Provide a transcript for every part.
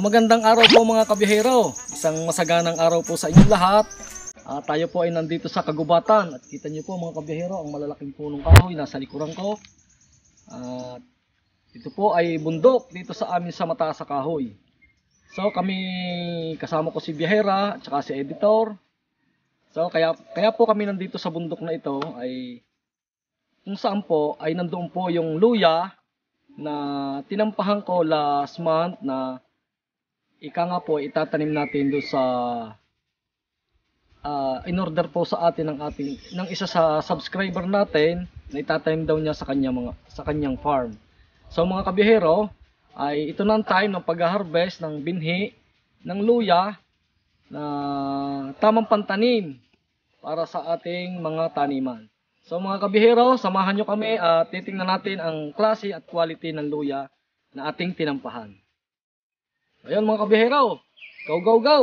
Magandang araw po mga kabihero. Isang masaganang araw po sa inyong lahat. Tayo po ay nandito sa kagubatan. At kita niyo po mga kabihero, ang malalaking punong kahoy nasa likuran ko. Ito po ay bundok dito sa amin sa Mataas sa Kahoy. So kami, kasama ko si Biyahera at saka si Editor. So kaya po kami nandito sa bundok na ito ay kung saan po ay nandoon po yung luya na tinampahan ko last month na ika nga po itatanim natin doon sa in order po sa atin ng isa sa subscriber natin na itatanim daw niya sa kanyang farm. So mga kabihero, ay ito na ang time ng pag-harvest ng binhi ng luya na tamang pantanim para sa ating mga taniman. So mga kabihero, samahan nyo kami at titingnan natin ang klase at quality ng luya na ating tinampahan. Ayun mga kabihero, go go go!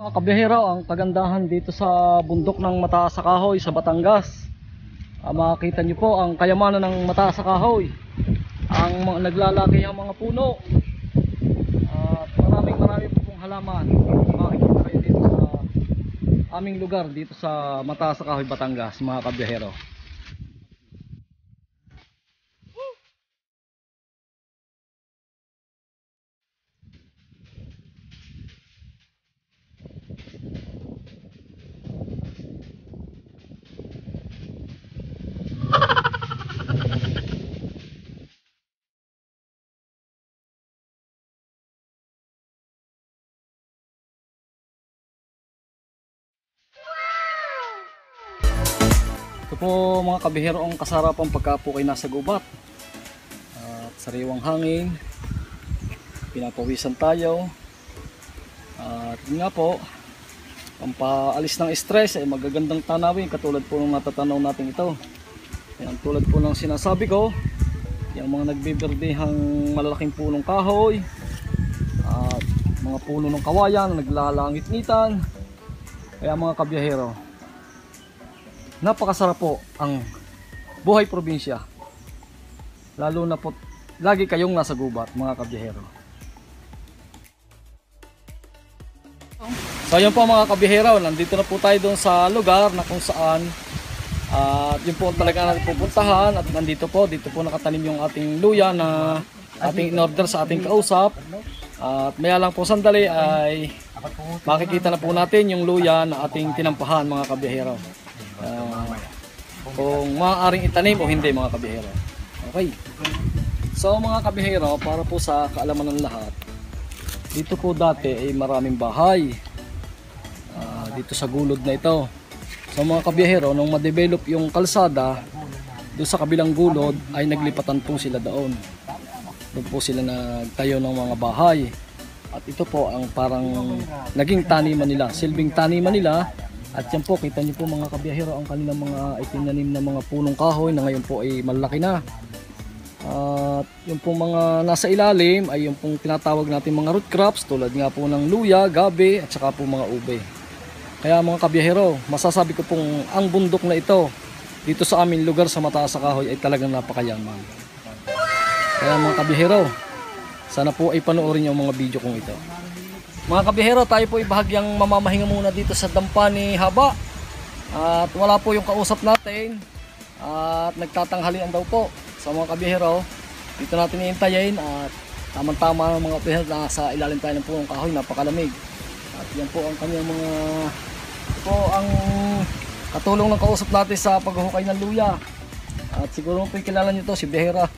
Mga kabihero, ang kagandahan dito sa bundok ng Mataas sa Kahoy sa Batangas, makikita nyo po ang kayamanan ng Mataas sa Kahoy, ang naglalaki ang mga puno at maraming po pong halaman. Makikita kayo dito sa aming lugar dito sa Mataas sa Kahoy, Batangas mga kabihero. Ito po mga kabihero ang kasarapan pagka po kayo nasa gubat at sariwang hangin, pinapawisan tayo at yun nga po, pampaalis ng stress ay magagandang tanawin katulad po ng natatanaw natin ito. Yan, tulad po ng sinasabi ko, yung mga nagbiberdehang malalaking punong kahoy at mga puno ng kawayan na naglalangit-ngitan. Kaya mga kabiyahero, napakasarap po ang buhay probinsya, lalo na po lagi kayong nasa gubat mga kabiyahero. So yun po mga kabiyahero, nandito na po tayo doon sa lugar na kung saan yun po talaga natin pupuntahan. At dito po nakatanim yung ating luya na ating in-order sa ating kausap. At maya lang po sandali ay makikita na po natin yung luya na ating tinampahan mga kabiyahero. Kung maaaring itanim o hindi mga kabihero. Okay. So mga kabihero, para po sa kaalaman ng lahat, dito po dati ay maraming bahay dito sa gulod na ito. So mga kabihero, nung ma-develop yung kalsada doon sa kabilang gulod ay naglipatan po sila doon. Doon po sila nagtayo ng mga bahay. At ito po ang parang naging taniman nila, silbing taniman nila. At yan po, kita niyo po mga kabiyahero ang kanilang mga itinanim na mga punong kahoy na ngayon po ay malaki na. At yung po mga nasa ilalim ay yung pong tinatawag natin mga root crops tulad nga po ng luya, gabi at saka po mga ube. Kaya mga kabiyahero, masasabi ko pong ang bundok na ito dito sa aming lugar sa Mataas sa Kahoy ay talagang napakayaman. Kaya mga kabiyahero, sana po ay panoorin yung mga video kong ito. Mga kabihero, tayo po ay bahagyang mamamahinga muna dito sa dampa ni Haba. At wala po yung kausap natin. At nagtatanghalian daw po. So mga kabihero, dito natin iintayin. At tamang-tama ng mga kabihero na sa ilalim tayo ng punong kahoy, napakalamig. At yan po ang kanyang mga... Ito po ang katulong ng kausap natin sa paghukay ng luya. At siguro po kilala nyo to, si Biyahera.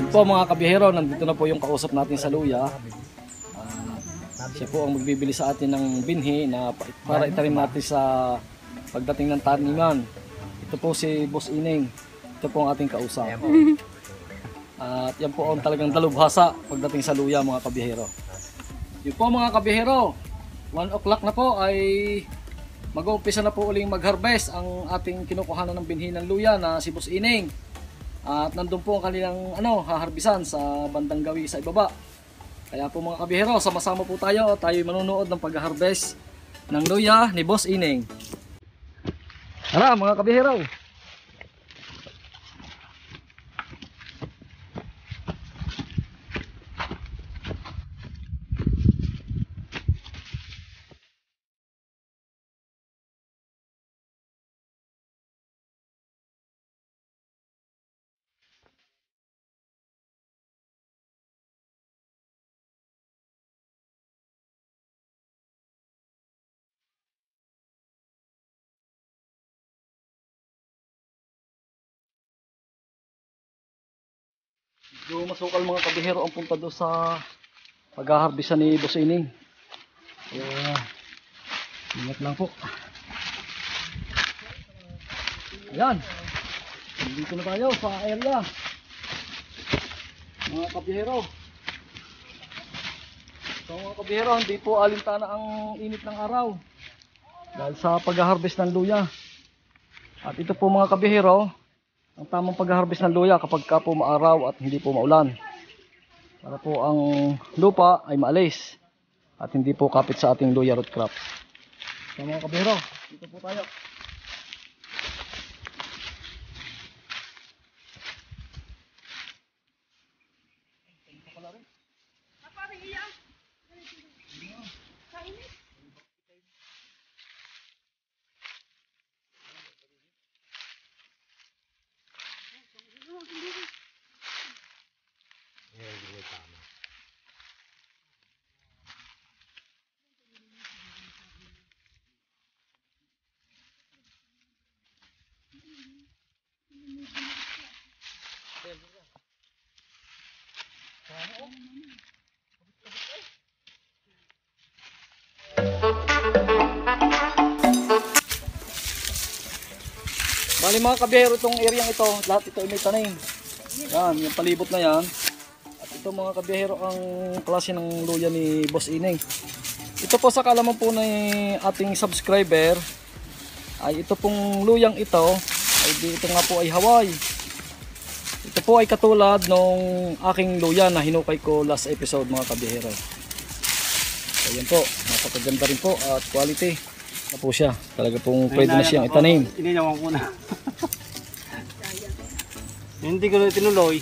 Yun po mga kabihero, nandito na po yung kausap natin sa luya. Siya po ang magbibili sa atin ng binhi na para itanim natin sa pagdating ng taniman. Ito po si Boss Ining. Ito po ang ating kausap. At yan po ang talagang dalubhasa pagdating sa luya mga kabihero. Yun po mga kabihero, 1 o'clock na po ay mag-uumpisa na po uling mag-harvest ang ating kinukuhanan ng binhi ng luya na si Boss Ining. At nandun po ang kanilang haharbisan sa bandang gawi sa ibaba. Kaya po mga kabihero, sama-sama po tayo at tayo'y manunood ng pag-harvest ng luya ni Boss Ining. Tara mga kabihero! Yung masukal mga kabihero ang punta doon sa pag-harvest ni Boss Ining. Kaya ingat lang po. Ayan, dito na tayo sa area mga kabihero. So mga kabihero, hindi po alintana ang init ng araw dahil sa pag-harvest ng luya. At ito po mga kabihero, ang tamang pag-harvest ng luya kapag ka po maaraw at hindi po maulan. Para po ang lupa ay maalis at hindi po kapit sa ating luya root crops. So mga kabihero, dito po tayo. Bali mga kabihero, itong area ito, lahat ito ay may tanim. Yan, yung palibot na yan. At ito mga kabihero ang klase ng luya ni Boss Ining. Ito po sa kaalaman po ng ating subscriber, ay ito pong luyang ito, ay ito nga po ay Hawaii. Ito po ay katulad nung aking luya na hinukay ko last episode mga kabihero. So yan po, napakaganda rin po at quality na po siya. Talaga pong pwede na siyang itanim. Iniyawan ko na. Hindi ko na tinuloy.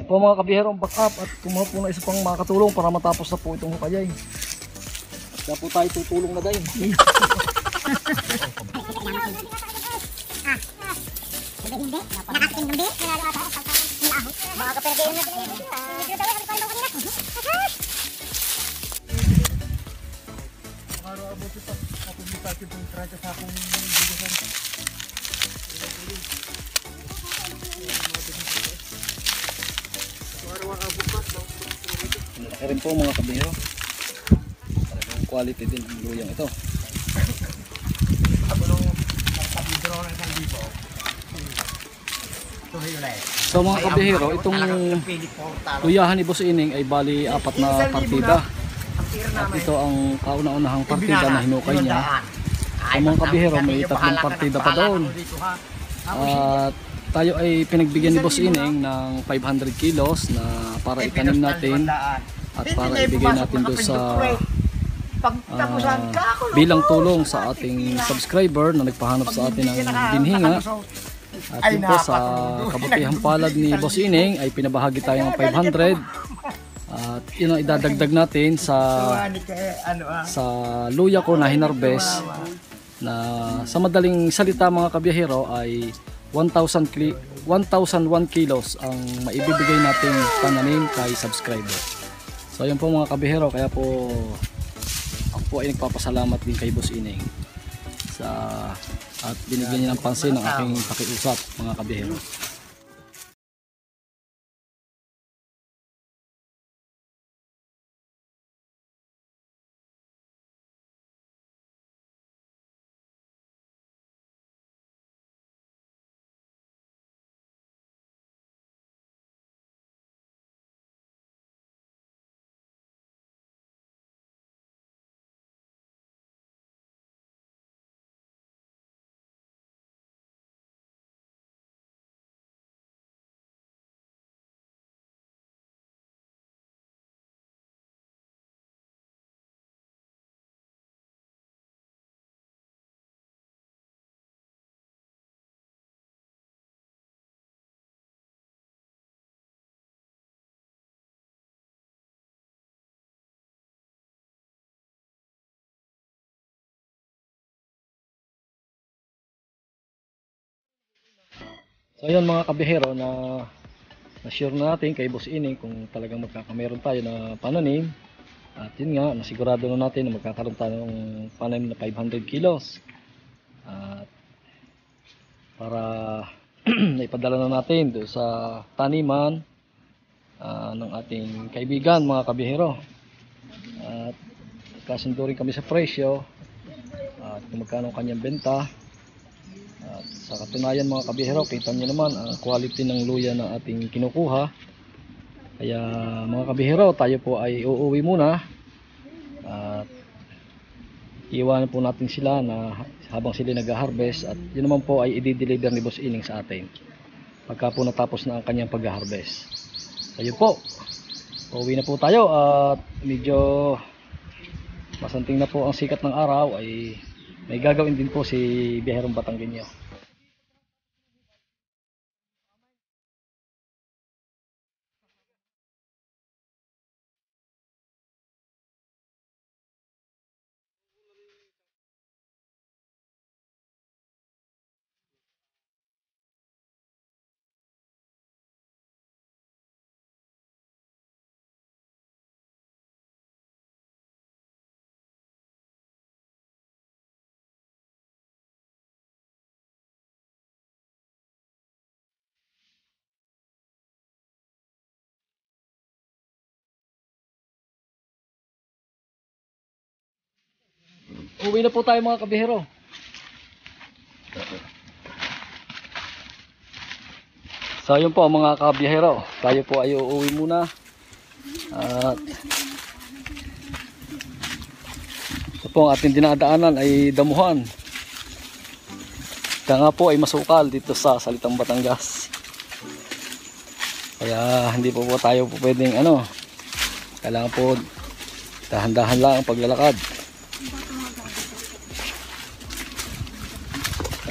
Ito po mga kabihero ang back up at kumuha po na isa pang makatulong para matapos na po itong hukayay. Kaya po tayo tutulong na dahil. Malaki rin po mga kabihero. Talagang quality din ang luyang ito. So mga kabihero, itong luyahan ni Boss Ining ay bali 4 na partida. At ito ang kauna-unahang partida na hinukay niya. So mga kabihero, may 3 partida pa doon. At tayo ay pinagbigyan ni Boss Ining ng 500 kilos na para itanim natin at para ibigay natin doon sa bilang tulong sa ating subscriber na nagpahanap sa atin ng binhinga. At yun po sa kabutihang palad ni Boss Ining ay pinabahagi tayo ng 500 at yun ang idadagdag natin sa luya ko na hinarvest na sa madaling salita mga kabiyahero ay 1,001 kilos ang maibibigay nating pananim kay subscriber. So yun po mga kabihero, kaya po ako po ay nagpapasalamat din kay Boss Ining at binigyan niya ng pansin ang aking pakiusap mga kabihero. So ayun mga kabihero, na-sure na natin kay Boss Ining kung talagang magkakameron tayo na pananim. At yun nga, nasigurado na natin na magkakaroon tayo ng pananim na 500 kilos. At para naipadala na natin doon sa taniman ng ating kaibigan mga kabihero. At kasundo rin kami sa presyo at kung magkano kanyang benta. At sa katunayan mga kabihero, kita nyo naman ang quality ng luya na ating kinukuha. Kaya mga kabihero, tayo po ay uuwi muna at iwanan po natin sila na habang sila nag-harvest at yun naman po ay i-deliver ni Boss Ining sa atin pagka po natapos na ang kanyang pag-harvest. Ayun po, uuwi na po tayo at medyo masanting na po ang sikat ng araw, ay may gagawin din po si Biyaherong Batanggenyo. Uwi na po tayo mga kabihero. So yun po mga kabihero, tayo po ay uuwi muna. At ito po ang ating dinadaanan ay damuhan. Kaya nga po ay masukal dito sa Salitang Batangas. Kaya hindi po tayo po pwedeng kailangan po dahan-dahan lang ang paglalakad.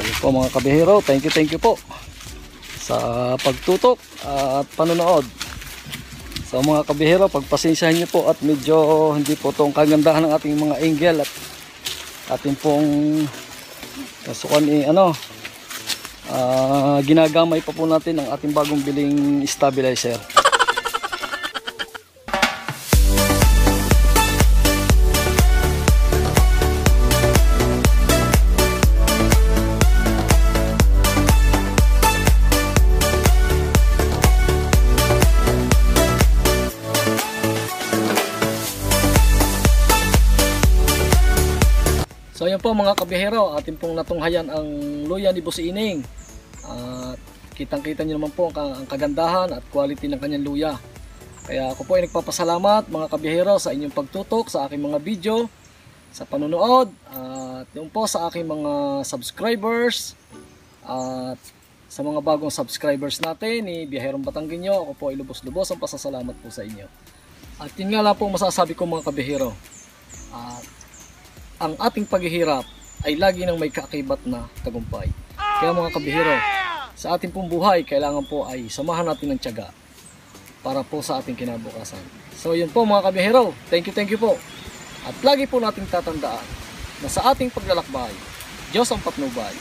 Ayun po mga kabihero, thank you po sa pagtutok at panonood. So mga kabihero, pagpasensyahan nyo po at medyo hindi po itong kagandahan ng ating mga angle at ating pong kasukan ginagamay pa po natin ang ating bagong biling stabilizer. So yan po mga kabihero, atin pong natunghayan ang luya ni Boss Ining. At kitang-kita nyo naman po ang kagandahan at quality ng kanyang luya. Kaya ako po ay nagpapasalamat mga kabihero sa inyong pagtutok sa aking mga video, sa panonood, at yung po sa aking mga subscribers, at sa mga bagong subscribers natin ni Biyaherong Batanggenyo. Ako po ay lubos-lubos ang pasasalamat po sa inyo. At yun nga lang po masasabi ko mga kabihero, ang ating paghihirap ay lagi nang may kaakibat na tagumpay. Kaya mga kabihero, sa ating pong buhay, kailangan po ay samahan natin ng tiyaga para po sa ating kinabukasan. So yun po mga kabihero, thank you po. At lagi po nating tatandaan na sa ating paglalakbay, Diyos ang patnubay.